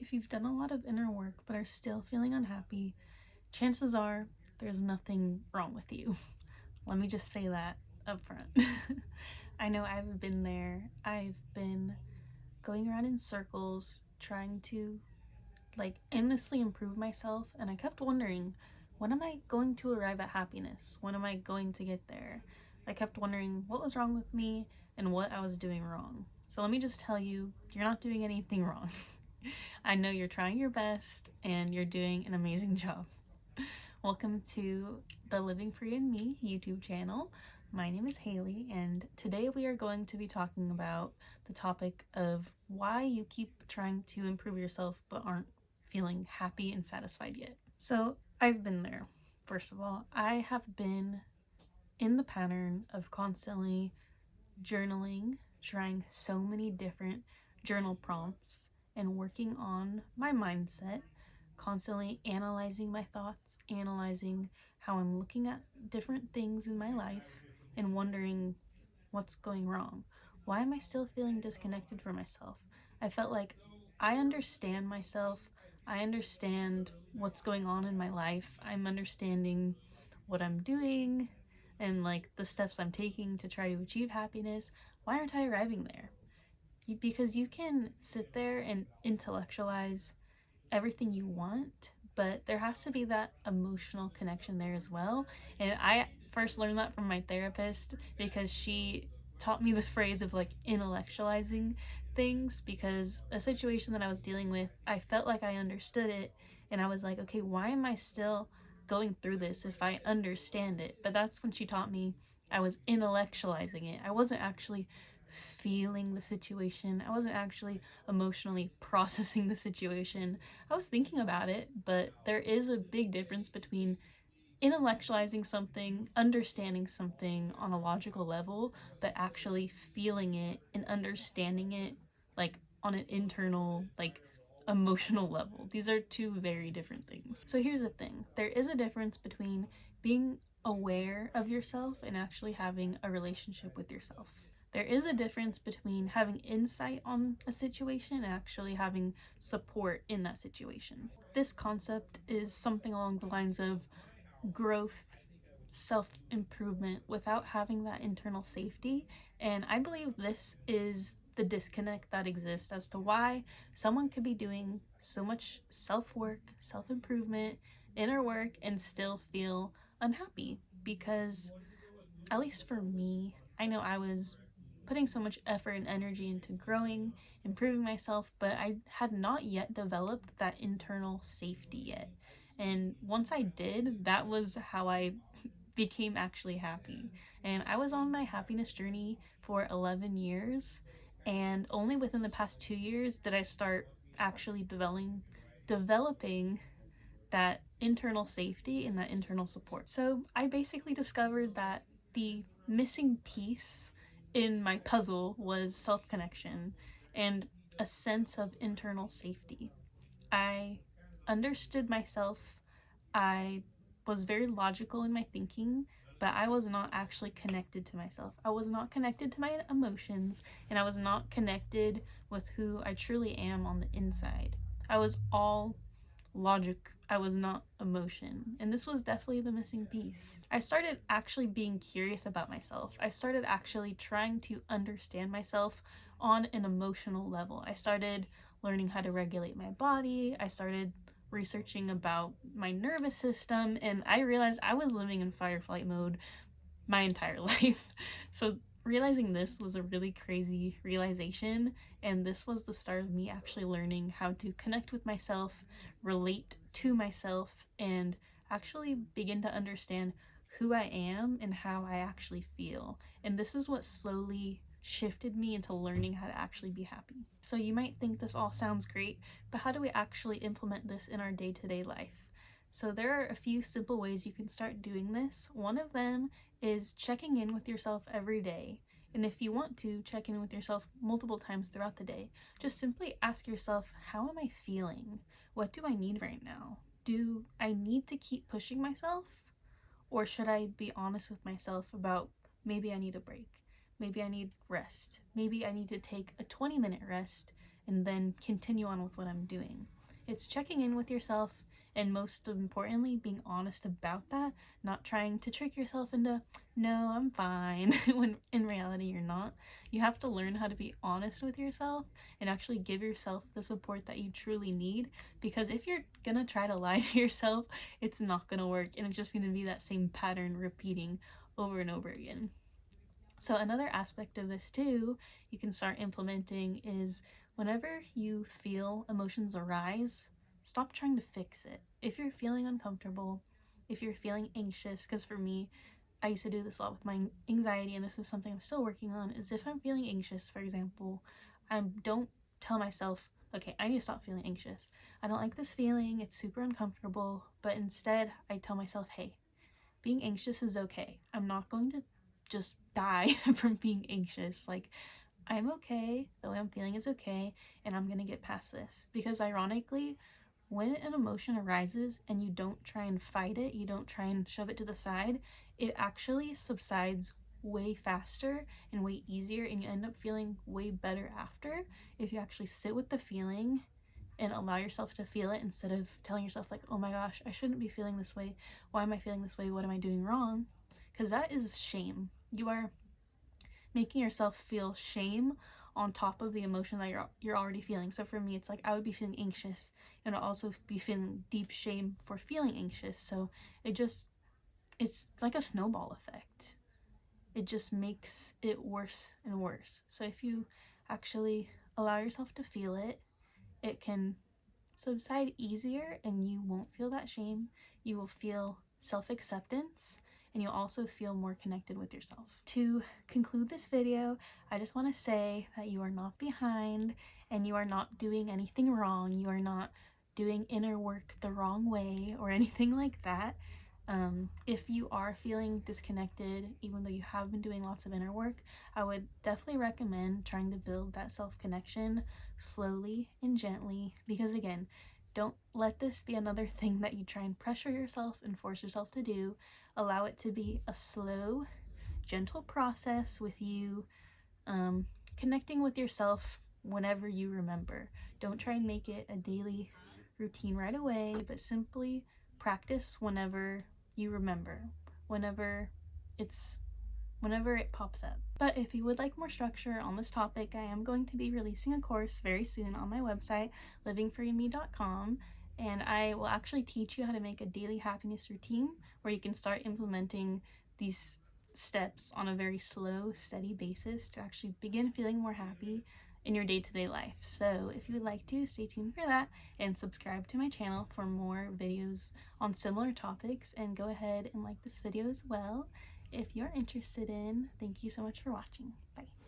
if you've done a lot of inner work but are still feeling unhappy, chances are there's nothing wrong with you. Let me just say that up front. I know I've been there. I've been going around in circles trying to endlessly improve myself, and I kept wondering, when am I going to arrive at happiness? When am I going to get there? I kept wondering what was wrong with me and what I was doing wrong. So let me just tell you, you're not doing anything wrong. I know you're trying your best and you're doing an amazing job. Welcome to the Living Free in Me YouTube channel. My name is Haley, and today we are going to be talking about the topic of why you keep trying to improve yourself but aren't feeling happy and satisfied yet. So I've been there. First of all, I have been in the pattern of constantly journaling, trying so many different journal prompts, and working on my mindset, constantly analyzing my thoughts, analyzing how I'm looking at different things in my life, and wondering what's going wrong. Why am I still feeling disconnected from myself? I felt like I understand myself. I understand what's going on in my life. I'm understanding what I'm doing and the steps I'm taking to try to achieve happiness. Why aren't I arriving there? Because you can sit there and intellectualize everything you want, but there has to be that emotional connection there as well. And I first learned that from my therapist because she taught me the phrase of intellectualizing things, because a situation that I was dealing with, I felt like I understood it, and I was like, okay, why am I still going through this if I understand it? But that's when she taught me I was intellectualizing it. I wasn't actually feeling the situation. I wasn't actually emotionally processing the situation. I was thinking about it, but there is a big difference between intellectualizing something, understanding something on a logical level, but actually feeling it and understanding it on an internal, emotional level. These are two very different things. So here's the thing. There is a difference between being aware of yourself and actually having a relationship with yourself. There is a difference between having insight on a situation and actually having support in that situation. This concept is something along the lines of growth, self-improvement without having that internal safety. And I believe this is the disconnect that exists as to why someone could be doing so much self-work, self-improvement, inner work, and still feel unhappy. Because, at least for me, I know I was putting so much effort and energy into growing, improving myself, but I had not yet developed that internal safety yet. And once I did, that was how I became actually happy. And I was on my happiness journey for 11 years, and only within the past 2 years did I start actually developing that internal safety and that internal support. So I basically discovered that the missing piece in my puzzle was self-connection and a sense of internal safety. I understood myself. I was very logical in my thinking, but I was not actually connected to myself. I was not connected to my emotions, and I was not connected with who I truly am on the inside. I was all logic. I was not emotion. And this was definitely the missing piece. I started actually being curious about myself. I started actually trying to understand myself on an emotional level. I started learning how to regulate my body. I started researching about my nervous system, and I realized I was living in fight or flight mode my entire life. So realizing this was a really crazy realization, and this was the start of me actually learning how to connect with myself, relate to myself, and actually begin to understand who I am and how I actually feel. And this is what slowly shifted me into learning how to actually be happy. So you might think this all sounds great, but how do we actually implement this in our day-to-day life? So there are a few simple ways you can start doing this. One of them is checking in with yourself every day. And if you want to, check in with yourself multiple times throughout the day. Just simply ask yourself, how am I feeling? What do I need right now? Do I need to keep pushing myself? Or should I be honest with myself about maybe I need a break? Maybe I need rest. Maybe I need to take a 20-minute rest and then continue on with what I'm doing. It's checking in with yourself, and most importantly, being honest about that, not trying to trick yourself into, no, I'm fine, when in reality you're not. You have to learn how to be honest with yourself and actually give yourself the support that you truly need, because if you're gonna try to lie to yourself, it's not gonna work, and it's just gonna be that same pattern repeating over and over again. So another aspect of this too, you can start implementing is whenever you feel emotions arise, stop trying to fix it. If you're feeling uncomfortable, if you're feeling anxious, because for me, I used to do this a lot with my anxiety, and this is something I'm still working on, is if I'm feeling anxious, for example, I don't tell myself, okay, I need to stop feeling anxious. I don't like this feeling, it's super uncomfortable, but instead I tell myself, hey, being anxious is okay. I'm not going to just die from being anxious. Like, I'm okay, the way I'm feeling is okay, and I'm gonna get past this. Because ironically, when an emotion arises and you don't try and fight it, you don't try and shove it to the side, it actually subsides way faster and way easier, and you end up feeling way better after if you actually sit with the feeling and allow yourself to feel it instead of telling yourself like, oh my gosh, I shouldn't be feeling this way. Why am I feeling this way? What am I doing wrong? Because that is shame. You are making yourself feel shame on top of the emotion that you're already feeling. So for me, it's like I would be feeling anxious and I'll also be feeling deep shame for feeling anxious. So it's like a snowball effect. It just makes it worse and worse. So if you actually allow yourself to feel it, it can subside easier and you won't feel that shame. You will feel self-acceptance, and you'll also feel more connected with yourself. To conclude this video, I just want to say that you are not behind and you are not doing anything wrong. You are not doing inner work the wrong way or anything like that. If you are feeling disconnected, even though you have been doing lots of inner work, I would definitely recommend trying to build that self-connection slowly and gently, because again, don't let this be another thing that you try and pressure yourself and force yourself to do. Allow it to be a slow, gentle process with you connecting with yourself whenever you remember. Don't try and make it a daily routine right away, but simply practice whenever you remember, whenever it pops up. But if you would like more structure on this topic, I am going to be releasing a course very soon on my website, livingfreeandme.com, and I will actually teach you how to make a daily happiness routine where you can start implementing these steps on a very slow, steady basis to actually begin feeling more happy in your day-to-day life. So if you would like to, stay tuned for that and subscribe to my channel for more videos on similar topics, and go ahead and like this video as well if you're interested in. Thank you so much for watching. Bye.